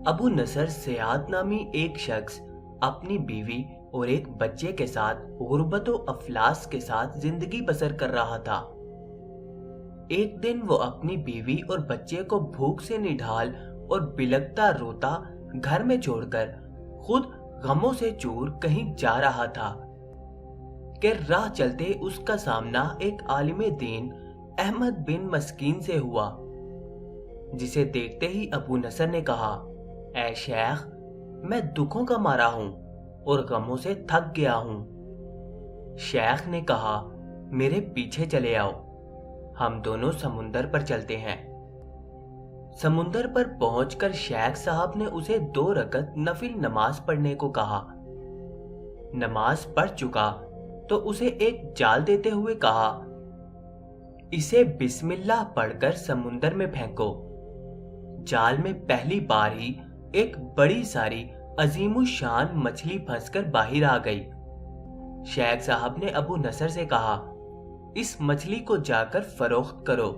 ابو نصر سیاد نامی ایک شخص اپنی بیوی اور ایک بچے کے ساتھ غربت و افلاس کے ساتھ زندگی بسر کر رہا تھا۔ ایک دن وہ اپنی بیوی اور بچے کو بھوک سے نڈھال اور بلکتا روتا گھر میں چھوڑ کر خود غموں سے چور کہیں جا رہا تھا کہ راہ چلتے اس کا سامنا ایک عالم دین احمد بن مسکین سے ہوا، جسے دیکھتے ہی ابو نصر نے کہا، اے شیخ، میں دکھوں کا مارا ہوں اور غموں سے تھک گیا ہوں۔ شیخ نے کہا، میرے پیچھے چلے آؤ، ہم دونوں سمندر پر چلتے ہیں۔ سمندر پر پہنچ کر شیخ صاحب نے اسے 2 رکعت نفل نماز پڑھنے کو کہا۔ نماز پڑھ چکا تو اسے ایک جال دیتے ہوئے کہا، اسے بسم اللہ پڑھ کر سمندر میں پھینکو۔ جال میں پہلی بار ہی ایک بڑی ساری عظیم الشان مچھلی پھنس کر باہر آ گئی۔ شیخ صاحب نے ابو نصر سے کہا، اس مچھلی کو جا کر فروخت کرو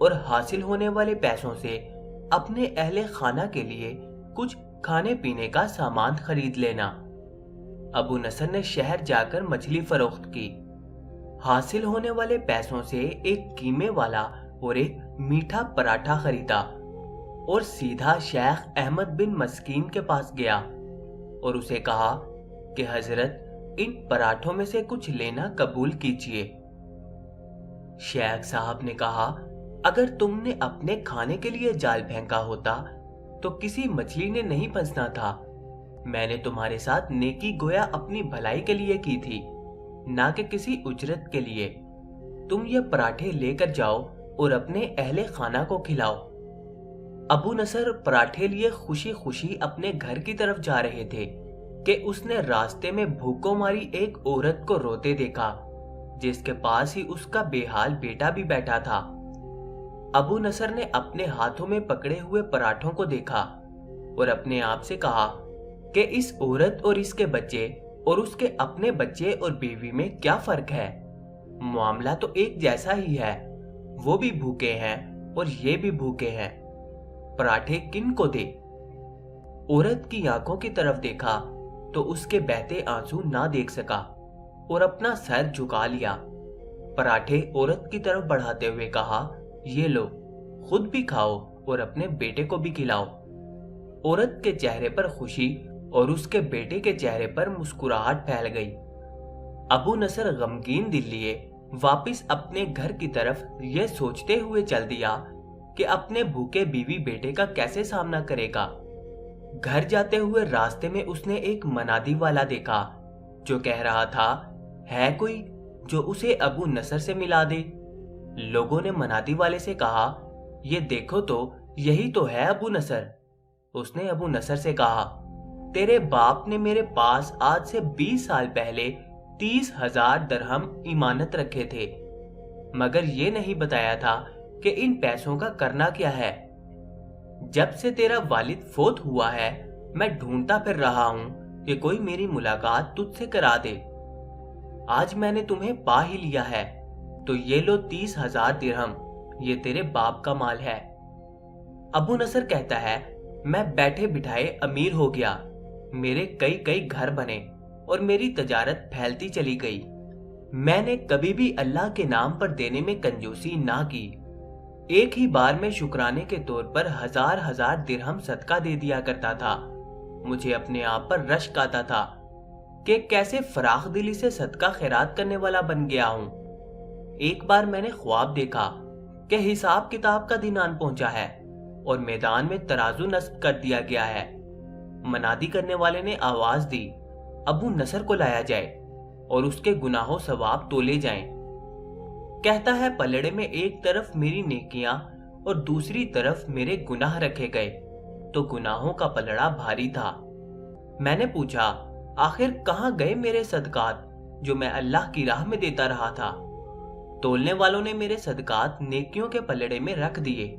اور حاصل ہونے والے پیسوں سے اپنے اہل خانہ کے لیے کچھ کھانے پینے کا سامان خرید لینا۔ ابو نصر نے شہر جا کر مچھلی فروخت کی، حاصل ہونے والے پیسوں سے ایک قیمے والا اور ایک میٹھا پراٹھا خریدا اور سیدھا شیخ احمد بن مسکین کے پاس گیا اور اسے کہا کہ حضرت ان پراٹھوں میں سے کچھ لینا قبول کیجیے۔ شیخ صاحب نے کہا، اگر تم نے اپنے کھانے کے لیے جال پھینکا ہوتا تو کسی مچھلی نے نہیں پھنسنا تھا۔ میں نے تمہارے ساتھ نیکی گویا اپنی بھلائی کے لیے کی تھی، نہ کہ کسی اجرت کے لیے۔ تم یہ پراٹھے لے کر جاؤ اور اپنے اہل خانہ کو کھلاؤ۔ ابو نصر پراٹھے لیے خوشی خوشی اپنے گھر کی طرف جا رہے تھے کہ اس نے راستے میں بھوکوں ماری ایک عورت کو روتے دیکھا، جس کے پاس ہی اس کا بے حال بیٹا بھی بیٹھا تھا۔ ابو نصر نے اپنے ہاتھوں میں پکڑے ہوئے پراٹھوں کو دیکھا اور اپنے آپ سے کہا کہ اس عورت اور اس کے بچے اور اس کے اپنے بچے اور بیوی میں کیا فرق ہے؟ معاملہ تو ایک جیسا ہی ہے، وہ بھی بھوکے ہیں اور یہ بھی بھوکے ہیں، پراٹھے کن کو دے؟ عورت کی آنکھوں کی طرف دیکھا تو اس کے بہتے آنسو نہ دیکھ سکا اور اپنا سر جھکا لیا۔ پراٹھے عورت کی طرف بڑھاتے ہوئے کہا، یہ لو، خود بھی کھاؤ اور اپنے بیٹے کو بھی کھلاؤ۔ عورت کے چہرے پر خوشی اور اس کے بیٹے کے چہرے پر مسکراہٹ پھیل گئی۔ ابو نصر غمگین دل لیے واپس اپنے گھر کی طرف یہ سوچتے ہوئے چل دیا کہ اپنے بھوکے بیوی بیٹے کا کیسے سامنا کرے گا۔ گھر جاتے ہوئے راستے میں اس نے ایک منادی والا دیکھا جو کہہ رہا تھا، ہے کوئی جو اسے ابو نصر سے ملا دے؟ لوگوں نے منادی والے سے کہا، یہ دیکھو تو یہی تو ہے ابو نصر۔ اس نے ابو نصر سے کہا، تیرے باپ نے میرے پاس آج سے 20 سال پہلے 30,000 درہم امانت رکھے تھے، مگر یہ نہیں بتایا تھا کہ ان پیسوں کا کرنا کیا ہے۔ جب سے تیرا والد فوت ہوا ہے میں ڈھونڈتا پھر رہا ہوں کہ کوئی میری ملاقات تجھ سے کرا دے۔ آج میں نے تمہیں پا ہی لیا ہے، تو یہ لو 30,000 درہم، یہ تیرے باپ کا مال ہے۔ ابو نصر کہتا ہے، میں بیٹھے بٹھائے امیر ہو گیا، میرے کئی گھر بنے اور میری تجارت پھیلتی چلی گئی۔ میں نے کبھی بھی اللہ کے نام پر دینے میں کنجوسی نہ کی۔ ایک ہی بار میں شکرانے کے طور پر 1000 درہم صدقہ دے دیا کرتا تھا۔ مجھے اپنے آپ پر رشک آتا تھا کہ کیسے فراخ دلی سے صدقہ خیرات کرنے والا بن گیا ہوں۔ ایک بار میں نے خواب دیکھا کہ حساب کتاب کا دن آن پہنچا ہے اور میدان میں ترازو نصب کر دیا گیا ہے۔ منادی کرنے والے نے آواز دی، ابو نصر کو لایا جائے اور اس کے گناہوں ثواب تولے جائیں۔ کہتا ہے پلڑے میں ایک طرف میری نیکیاں اور دوسری طرف میرے گناہ رکھے گئے تو گناہوں کا پلڑا بھاری تھا۔ میں نے پوچھا، آخر کہاں گئے میرے صدقات جو میں اللہ کی راہ میں دیتا رہا تھا؟ تولنے والوں نے میرے صدقات نیکیوں کے پلڑے میں رکھ دیے۔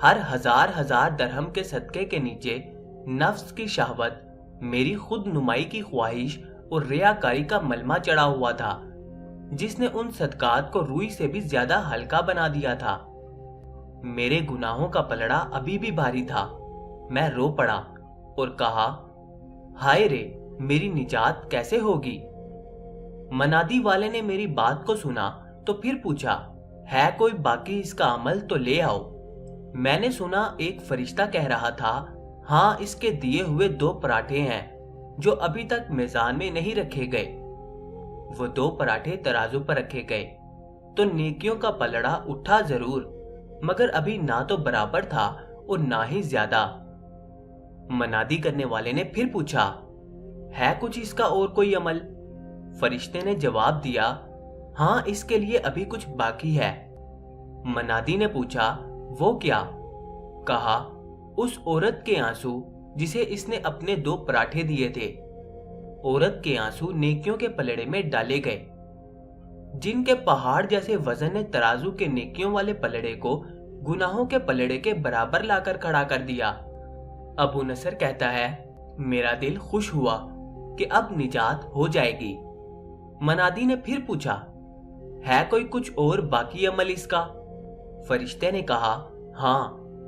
ہر 1000 درہم کے صدقے کے نیچے نفس کی شہوت، میری خود نمائی کی خواہش اور ریاکاری کا ملمہ چڑھا ہوا تھا، جس نے ان صدقات کو روئی سے بھی زیادہ ہلکا بنا دیا تھا۔ میرے گناہوں کا پلڑا ابھی بھی بھاری تھا، میں رو پڑا اور کہا، ہائے رے، میری نجات کیسے ہوگی؟ منادی والے نے میری بات کو سنا تو پھر پوچھا، ہے کوئی باقی اس کا عمل تو لے آؤ۔ میں نے سنا ایک فرشتہ کہہ رہا تھا، ہاں اس کے دیے ہوئے 2 پراٹھے ہیں جو ابھی تک میزان میں نہیں رکھے گئے۔ وہ 2 پراٹھے ترازو پر رکھے گئے تو نیکیوں کا پلڑا اٹھا ضرور، مگر ابھی نہ تو برابر تھا اور نہ ہی زیادہ۔ منادی کرنے والے نے پھر پوچھا، ہے کچھ اس کا اور کوئی عمل؟ فرشتے نے جواب دیا، ہاں اس کے لیے ابھی کچھ باقی ہے۔ منادی نے پوچھا، وہ کیا؟ کہا، اس عورت کے آنسو جسے اس نے اپنے 2 پراٹھے دیے تھے۔ عورت کے آنسو نیکیوں کے پلڑے میں ڈالے گئے۔ جن کے پہاڑ جیسے وزن نے ترازو کے نیکیوں والے پلڑے کو گناہوں کے پلڑے کے برابر لا کر کھڑا کر دیا۔ ابو نصر کہتا ہے، میرا دل خوش ہوا کہ اب نجات ہو جائے گی۔ منادی نے پھر پوچھا، ہے کوئی کچھ اور باقی عمل اس کا؟ فرشتے نے کہا، ہاں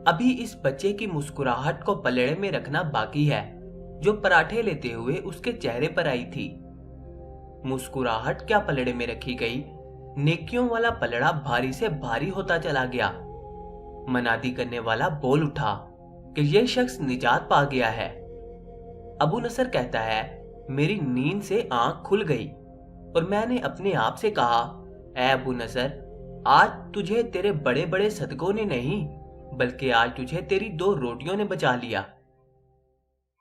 ابھی اس بچے کی مسکراہٹ کو پلڑے میں رکھنا باقی ہے جو پراٹھے لیتے ہوئے اس کے چہرے پر آئی تھی۔ مسکراہٹ کیا پلڑے میں رکھی گئی، نیکیوں والا پلڑا بھاری سے بھاری ہوتا چلا گیا۔ منادی کرنے والا بول اٹھا کہ یہ شخص نجات پا گیا ہے۔ ابو نصر کہتا ہے، میری نیند سے آنکھ کھل گئی اور میں نے اپنے آپ سے کہا، اے ابو نصر، آج تجھے تیرے بڑے بڑے صدقوں نے نہیں بلکہ آج تجھے تیری 2 روٹیوں نے بچا لیا۔